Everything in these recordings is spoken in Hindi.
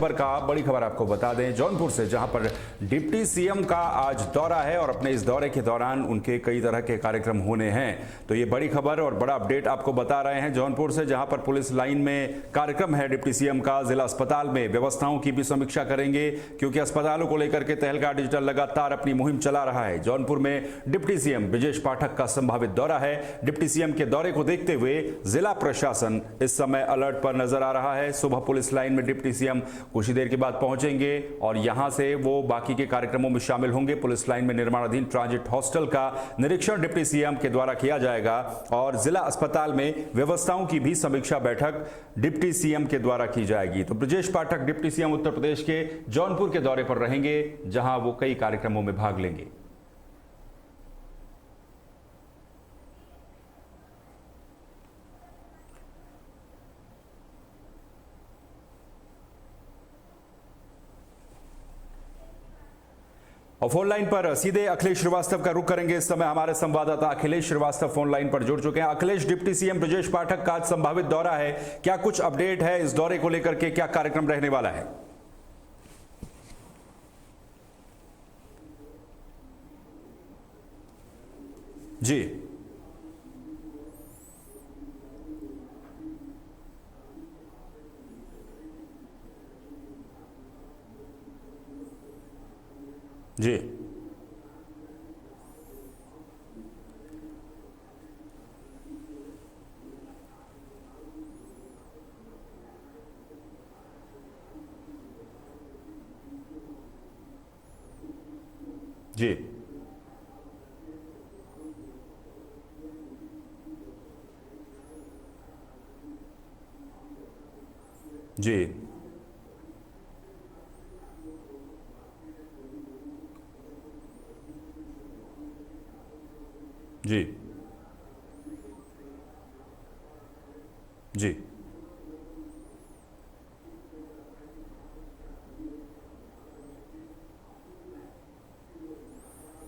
बड़ी खबर आपको बता दें जौनपुर से, जहां पर डिप्टी सीएम का आज दौरा है और अपने इस दौरे के दौरान उनके कई तरह के कार्यक्रम होने हैं। तो ये बड़ी खबर और बड़ा अपडेट आपको बता रहे हैं जौनपुर से, जहां पर पुलिस लाइन में कार्यक्रम है डिप्टी सीएम का। जिला अस्पताल में व्यवस्थाओं की भी समीक्षा करेंगे, क्योंकि अस्पतालों को लेकर के तहलका डिजिटल लगातार अपनी मुहिम चला रहा है। जौनपुर में डिप्टी सीएम ब्रजेश पाठक का संभावित दौरा है। डिप्टी सीएम के दौरे को देखते हुए जिला प्रशासन इस समय अलर्ट पर नजर आ रहा है। सुबह पुलिस लाइन में डिप्टी सीएम कुछ ही देर के बाद पहुंचेंगे और यहां से वो बाकी के कार्यक्रमों में शामिल होंगे। पुलिस लाइन में निर्माणाधीन ट्रांजिट हॉस्टल का निरीक्षण डिप्टी सीएम के द्वारा किया जाएगा और जिला अस्पताल में व्यवस्थाओं की भी समीक्षा बैठक डिप्टी सीएम के द्वारा की जाएगी। तो ब्रजेश पाठक डिप्टी सीएम उत्तर प्रदेश के जौनपुर के दौरे पर रहेंगे, जहां वो कई कार्यक्रमों में भाग लेंगे। और फोन लाइन पर सीधे अखिलेश श्रीवास्तव का रुख करेंगे। इस समय हमारे संवाददाता अखिलेश श्रीवास्तव फोन लाइन पर जुड़ चुके हैं। अखिलेश, डिप्टी सीएम ब्रजेश पाठक का आज संभावित दौरा है, क्या कुछ अपडेट है इस दौरे को लेकर के? क्या कार्यक्रम रहने वाला है? जी जी जी जी जी जी जी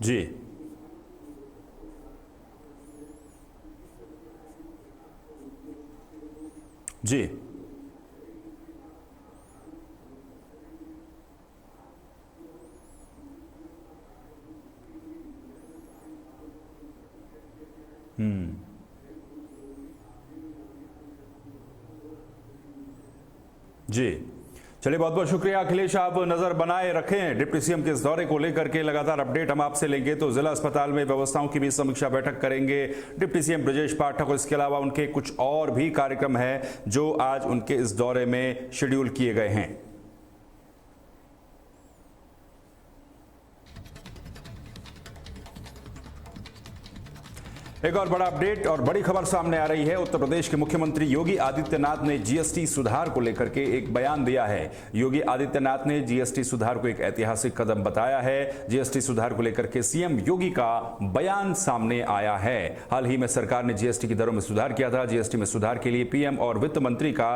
जी जी जी चलिए, बहुत बहुत शुक्रिया अखिलेश। आप नजर बनाए रखें डिप्टी सीएम के इस दौरे को लेकर के, लगातार अपडेट हम आपसे लेंगे। तो जिला अस्पताल में व्यवस्थाओं की भी समीक्षा बैठक करेंगे डिप्टी सीएम ब्रजेश पाठक, और इसके अलावा उनके कुछ और भी कार्यक्रम हैं जो आज उनके इस दौरे में शेड्यूल किए गए हैं। एक और बड़ा अपडेट और बड़ी खबर सामने आ रही है। उत्तर प्रदेश के मुख्यमंत्री योगी आदित्यनाथ ने जीएसटी सुधार को लेकर के एक बयान दिया है। योगी आदित्यनाथ ने जीएसटी सुधार को एक ऐतिहासिक कदम बताया है। जीएसटी सुधार को लेकर के सीएम योगी का बयान सामने आया है। हाल ही में सरकार ने जीएसटी की दरों में सुधार किया था। जीएसटी में सुधार के लिए पीएम और वित्त मंत्री का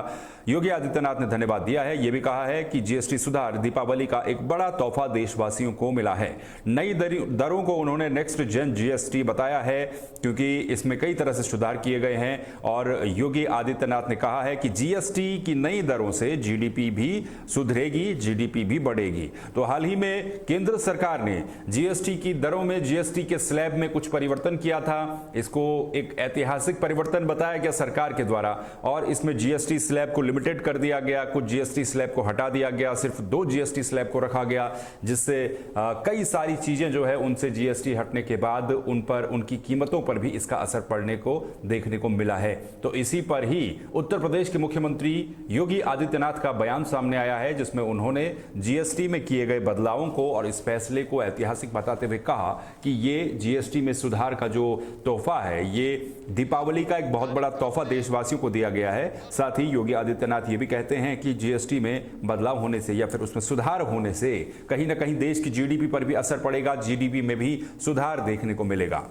योगी आदित्यनाथ ने धन्यवाद दिया है। यह भी कहा है कि जीएसटी सुधार दीपावली का एक बड़ा तोहफा देशवासियों को मिला है। नई दरों को उन्होंने नेक्स्ट जेन जीएसटी बताया है, क्योंकि इसमें कई तरह से सुधार किए गए हैं। और योगी आदित्यनाथ ने कहा है कि जीएसटी की नई दरों से जीडीपी भी सुधरेगी, जीडीपी भी बढ़ेगी। तो हाल ही में केंद्र सरकार ने जीएसटी की दरों में, जीएसटी के स्लैब में कुछ परिवर्तन किया था। इसको एक ऐतिहासिक परिवर्तन बताया गया सरकार के द्वारा, और इसमें जीएसटी स्लैब को लिमिटेड कर दिया गया, कुछ जीएसटी स्लैब को हटा दिया गया, सिर्फ 2 जीएसटी स्लैब को रखा गया, जिससे कई सारी चीजें जो है उनसे जीएसटी हटने के बाद उन पर, उनकी कीमतों पर भी इसका असर पड़ने को देखने को मिला है। तो इसी पर ही उत्तर प्रदेश के मुख्यमंत्री योगी आदित्यनाथ का बयान सामने आया है, जिसमें उन्होंने जीएसटी में किए गए बदलावों को और इस फैसले को ऐतिहासिक बताते हुए कहा कि ये जीएसटी में सुधार का जो तोहफा है, ये दीपावली का एक बहुत बड़ा तोहफा देशवासियों को दिया गया है। साथ ही योगी आदित्यनाथ ये भी कहते हैं कि जीएसटी में बदलाव होने से या फिर उसमें सुधार होने से कहीं ना कहीं देश की जीडीपी पर भी असर पड़ेगा, जीडीपी में भी सुधार देखने को मिलेगा।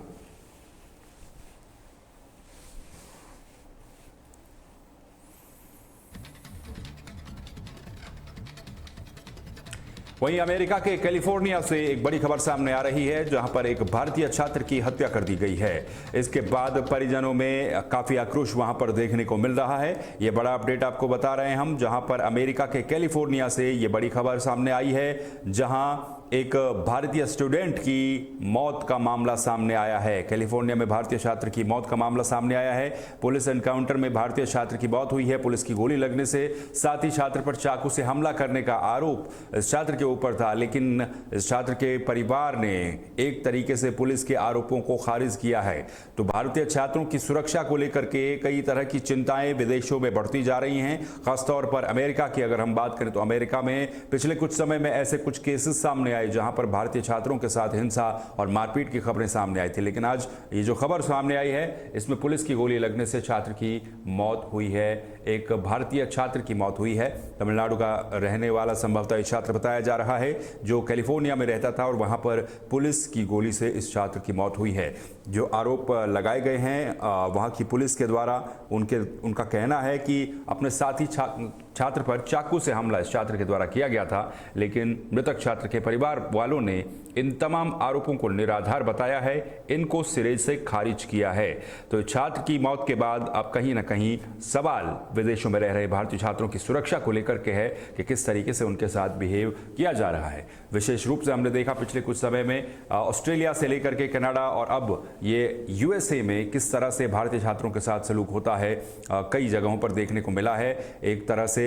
वहीं अमेरिका के कैलिफोर्निया से एक बड़ी खबर सामने आ रही है, जहां पर एक भारतीय छात्र की हत्या कर दी गई है। इसके बाद परिजनों में काफी आक्रोश वहां पर देखने को मिल रहा है। ये बड़ा अपडेट आपको बता रहे हैं हम, जहां पर अमेरिका के कैलिफोर्निया से ये बड़ी खबर सामने आई है, जहां एक भारतीय स्टूडेंट की मौत का मामला सामने आया है। कैलिफोर्निया में भारतीय छात्र की मौत का मामला सामने आया है। पुलिस एनकाउंटर में भारतीय छात्र की मौत हुई है, पुलिस की गोली लगने से। साथ ही छात्र पर चाकू से हमला करने का आरोप इस छात्र के ऊपर था, लेकिन इस छात्र के परिवार ने एक तरीके से पुलिस के आरोपों को खारिज किया है। तो भारतीय छात्रों की सुरक्षा को लेकर के कई तरह की चिंताएं विदेशों में बढ़ती जा रही हैं। खासतौर पर अमेरिका की अगर हम बात करें तो अमेरिका में पिछले कुछ समय में ऐसे कुछ केसेस सामने आए जहां पर भारतीय छात्रों के साथ हिंसा और मारपीट की खबरें सामने आई थी। लेकिन आज ये जो खबर सामने आई है, इसमें पुलिस की गोली लगने से छात्र की मौत हुई है। एक भारतीय छात्र की मौत हुई है। तमिलनाडु का रहने वाला संभवतः ये छात्र बताया जा रहा है, जो कैलिफोर्निया में रहता था और वहां पर पुलिस की गोली से इस छात्र की मौत हुई है। जो आरोप लगाए गए हैं वहां की पुलिस के द्वारा, उनका कहना है कि अपने साथी छात्र पर चाकू से हमला इस छात्र के द्वारा किया गया था, लेकिन मृतक छात्र के परिवार वालों ने इन तमाम आरोपों को निराधार बताया है, इनको सिरे से खारिज किया है। तो छात्र की मौत के बाद अब कहीं ना कहीं सवाल विदेशों में रह रहे भारतीय छात्रों की सुरक्षा को लेकर के है कि किस तरीके से उनके साथ बिहेव किया जा रहा है। विशेष रूप से हमने देखा पिछले कुछ समय में ऑस्ट्रेलिया से लेकर के कनाडा और अब ये यूएसए में किस तरह से भारतीय छात्रों के साथ सलूक होता है, कई जगहों पर देखने को मिला है। एक तरह से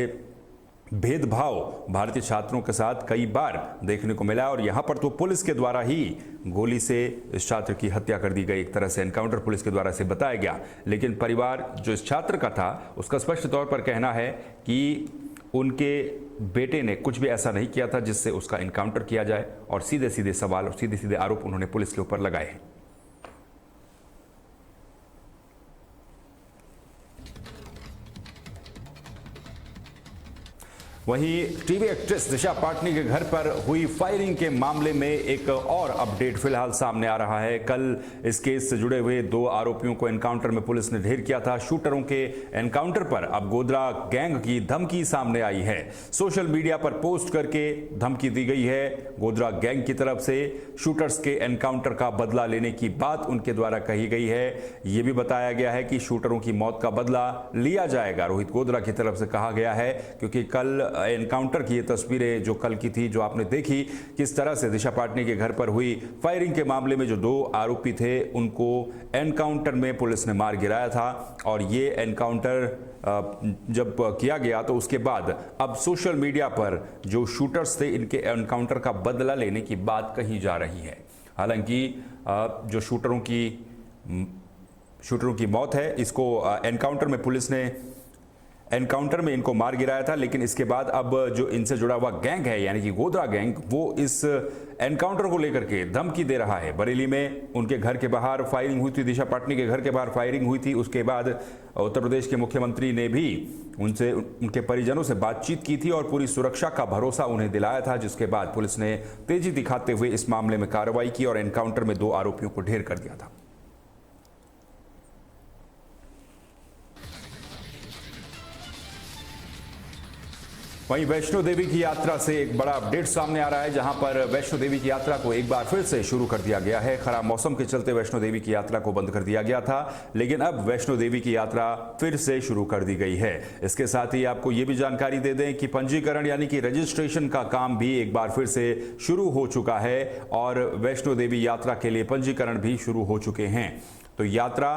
भेदभाव भारतीय छात्रों के साथ कई बार देखने को मिला और यहां पर तो पुलिस के द्वारा ही गोली से इस छात्र की हत्या कर दी गई। एक तरह से एनकाउंटर पुलिस के द्वारा से बताया गया, लेकिन परिवार जो इस छात्र का था उसका स्पष्ट तौर पर कहना है कि उनके बेटे ने कुछ भी ऐसा नहीं किया था जिससे उसका एनकाउंटर किया जाए, और सीधे सीधे सवाल और सीधे सीधे आरोप उन्होंने पुलिस के ऊपर लगाए हैं। वहीं टीवी एक्ट्रेस दिशा पाटनी के घर पर हुई फायरिंग के मामले में एक और अपडेट फिलहाल सामने आ रहा है। कल इस केस से जुड़े हुए 2 आरोपियों को एनकाउंटर में पुलिस ने ढेर किया था। शूटरों के एनकाउंटर पर अब गोधरा गैंग की धमकी सामने आई है। सोशल मीडिया पर पोस्ट करके धमकी दी गई है गोधरा गैंग की तरफ से। शूटर्स के एनकाउंटर का बदला लेने की बात उनके द्वारा कही गई है। यह भी बताया गया है कि शूटरों की मौत का बदला लिया जाएगा, रोहित गोधरा की तरफ से कहा गया है, क्योंकि कल एनकाउंटर की ये तस्वीरें जो कल की थी, जो आपने देखी किस तरह से दिशा पाटनी के घर पर हुई फायरिंग के मामले में जो 2 आरोपी थे उनको एनकाउंटर में पुलिस ने मार गिराया था। और ये एनकाउंटर जब किया गया तो उसके बाद अब सोशल मीडिया पर जो शूटर्स थे इनके एनकाउंटर का बदला लेने की बात कही जा रही है। हालांकि जो शूटरों की मौत है, इसको एनकाउंटर में पुलिस ने एनकाउंटर में इनको मार गिराया था, लेकिन इसके बाद अब जो इनसे जुड़ा हुआ गैंग है यानी कि गोधरा गैंग, वो इस एनकाउंटर को लेकर के धमकी दे रहा है। बरेली में उनके घर के बाहर फायरिंग हुई थी, दिशा पाटनी के घर के बाहर फायरिंग हुई थी। उसके बाद उत्तर प्रदेश के मुख्यमंत्री ने भी उनके परिजनों से बातचीत की थी और पूरी सुरक्षा का भरोसा उन्हें दिलाया था, जिसके बाद पुलिस ने तेजी दिखाते हुए इस मामले में कार्रवाई की और एनकाउंटर में 2 आरोपियों को ढेर कर दिया था। वहीं वैष्णो देवी की यात्रा से एक बड़ा अपडेट सामने आ रहा है, जहां पर वैष्णो देवी की यात्रा को एक बार फिर से शुरू कर दिया गया है। खराब मौसम के चलते वैष्णो देवी की यात्रा को बंद कर दिया गया था, लेकिन अब वैष्णो देवी की यात्रा फिर से शुरू कर दी गई है। इसके साथ ही आपको ये भी जानकारी दे दें कि पंजीकरण यानी कि रजिस्ट्रेशन का काम भी एक बार फिर से शुरू हो चुका है और वैष्णो देवी यात्रा के लिए पंजीकरण भी शुरू हो चुके हैं। तो यात्रा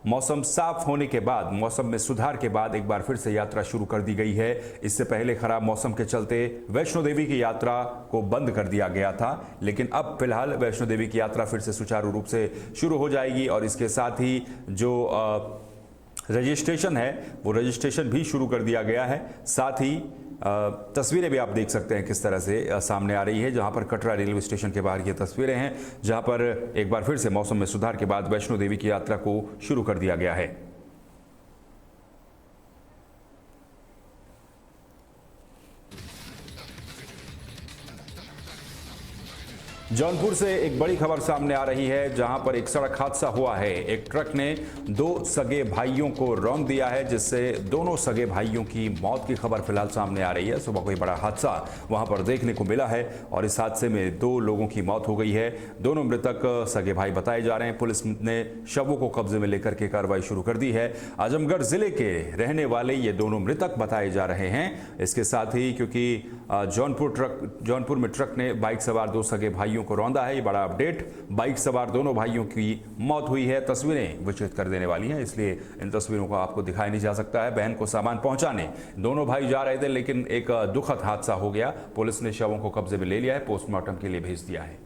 मौसम साफ होने के बाद, मौसम में सुधार के बाद एक बार फिर से यात्रा शुरू कर दी गई है। इससे पहले खराब मौसम के चलते वैष्णो देवी की यात्रा को बंद कर दिया गया था, लेकिन अब फिलहाल वैष्णो देवी की यात्रा फिर से सुचारू रूप से शुरू हो जाएगी और इसके साथ ही जो रजिस्ट्रेशन है वो रजिस्ट्रेशन भी शुरू कर दिया गया है। साथ ही तस्वीरें भी आप देख सकते हैं किस तरह से सामने आ रही है, जहां पर कटरा रेलवे स्टेशन के बाहर ये तस्वीरें हैं, जहां पर एक बार फिर से मौसम में सुधार के बाद वैष्णो देवी की यात्रा को शुरू कर दिया गया है। जौनपुर से एक बड़ी खबर सामने आ रही है, जहां पर एक सड़क हादसा हुआ है। एक ट्रक ने दो सगे भाइयों को रौंद दिया है, जिससे दोनों सगे भाइयों की मौत की खबर फिलहाल सामने आ रही है। सुबह कोई बड़ा हादसा वहां पर देखने को मिला है और इस हादसे में दो लोगों की मौत हो गई है। दोनों मृतक सगे भाई बताए जा रहे हैं। पुलिस ने शवों को कब्जे में लेकर के कार्रवाई शुरू कर दी है। आजमगढ़ जिले के रहने वाले ये दोनों मृतक बताए जा रहे हैं। इसके साथ ही क्योंकि जौनपुर में ट्रक ने बाइक सवार दो सगे भाइयों को रौंदा है, ये बड़ा अपडेट। बाइक सवार दोनों भाइयों की मौत हुई है। तस्वीरें विचलित कर देने वाली हैं, इसलिए इन तस्वीरों को आपको दिखाया नहीं जा सकता है। बहन को सामान पहुंचाने दोनों भाई जा रहे थे, लेकिन एक दुखद हादसा हो गया। पुलिस ने शवों को कब्जे में ले लिया है, पोस्टमार्टम के लिए भेज दिया है।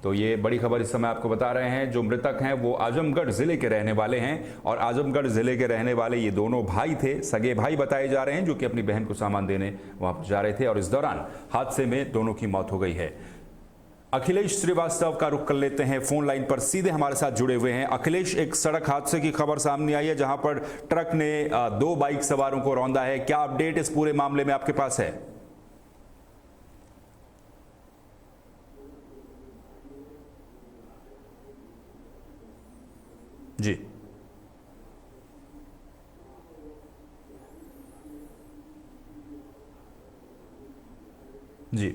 तो ये बड़ी खबर इस समय आपको बता रहे हैं। जो मृतक हैं वो आजमगढ़ जिले के रहने वाले हैं और आजमगढ़ जिले के रहने वाले ये दोनों भाई थे, सगे भाई बताए जा रहे हैं, जो कि अपनी बहन को सामान देने वहां पर जा रहे थे और इस दौरान हादसे में दोनों की मौत हो गई है। अखिलेश श्रीवास्तव का रुख कर लेते हैं, फोन लाइन पर सीधे हमारे साथ जुड़े हुए हैं। अखिलेश, एक सड़क हादसे की खबर सामने आई है जहां पर ट्रक ने दो बाइक सवारों को रौंदा है। क्या अपडेट इस पूरे मामले में आपके पास है? जी जी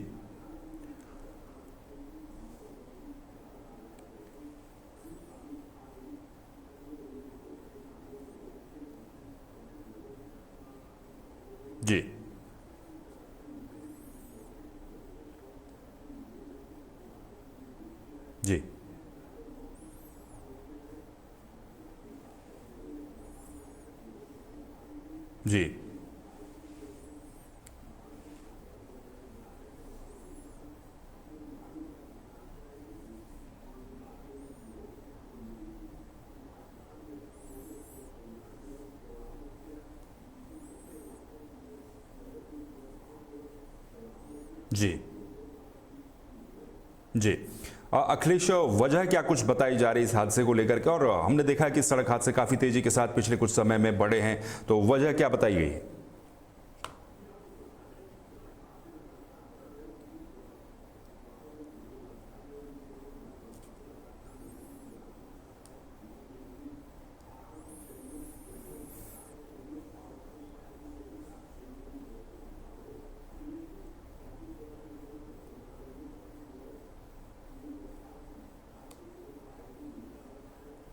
जी जी जी जी जी अखिलेश, वजह क्या कुछ बताई जा रही है इस हादसे को लेकर के? और हमने देखा कि सड़क हादसे काफी तेजी के साथ पिछले कुछ समय में बढ़े हैं, तो वजह क्या बताई गई है?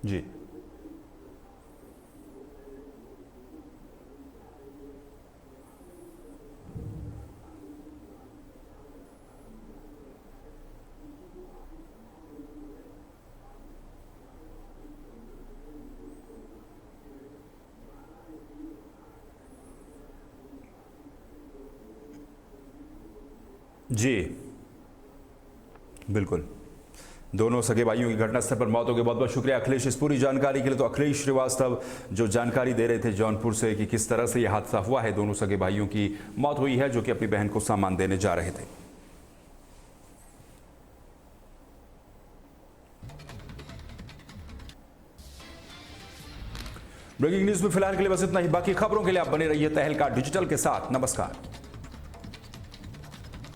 जी जी बिल्कुल, दोनों सगे भाइयों की घटनास्थल पर मौत हो गई। बहुत बहुत शुक्रिया अखिलेश इस पूरी जानकारी के लिए। तो अखिलेश श्रीवास्तव जो जानकारी दे रहे थे जौनपुर से कि किस तरह से यह हादसा हुआ है, दोनों सगे भाइयों की मौत हुई है जो कि अपनी बहन को सामान देने जा रहे थे। ब्रेकिंग न्यूज में फिलहाल के लिए बस इतना ही। बाकी खबरों के लिए आप बने रहिए तहलका डिजिटल के साथ। नमस्कार।